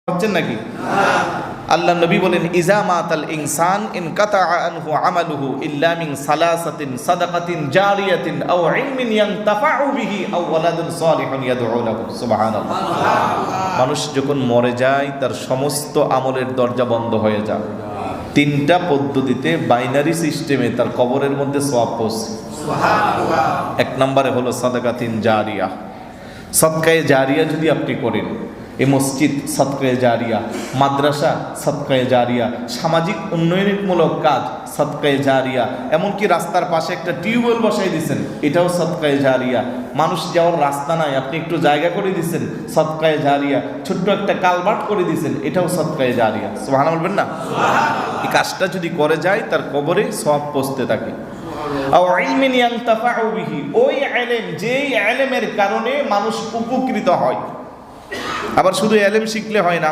হচ্ছেন নাকি? আল্লাহ নবী বলেন, ইজা মাতাল ইনসান ইনকাতা আনহু আমালুহু ইল্লা মিন সালাসাতিন সাদাকাতিন জারিয়াতিন আও ইলমিন ইয়ানতাফাউ বিহি আও ওয়ালাদুন সালিহুন ইয়াদউ লাহু। সুবহানাল্লাহ। মানুষ যখন মরে যায় তার সমস্ত আমলের দরজা বন্ধ হয়ে যায়। তিনটা পদ্ধতিতে বাইনারি সিস্টেমে তার কবরের মধ্যে সওয়াব পৌঁছে। সুবহানাল্লাহ। এক নম্বরে হলো সাদাকাতিন জারিয়া। সদকায়ে জারিয়া যদি আপনি করেন, এই মসজিদ সদকায়ে জারিয়া, মাদ্রাসা সদকায়ে জারিয়া, সামাজিক উন্নয়নমূলক কাজ সদকায়ে জারিয়া, এমনকি রাস্তার পাশে একটা টিউবওয়েল বসাই দিয়েছেন, এটাও সদকায়ে জারিয়া। মানুষ যাওয়ার রাস্তা নাই, আপনি একটু জায়গা করে দিয়েছেন, সদকায়ে জারিয়া। ছোট্ট একটা কালভার্ট করে দিয়েছেন, এটাও সদকায়ে জারিয়া। সুবহানাল্লাহ বলবেন না? এই কাজটা যদি করে যায় তার কবরে সওয়াব পৌঁছতে থাকে। আও ইলমিন ইয়ানতাফাউ বিহি, ওই ইলম যেই ইলমের কারণে মানুষ উপকৃত হয়। আবার শুধু ইলম শিখলে হয় না।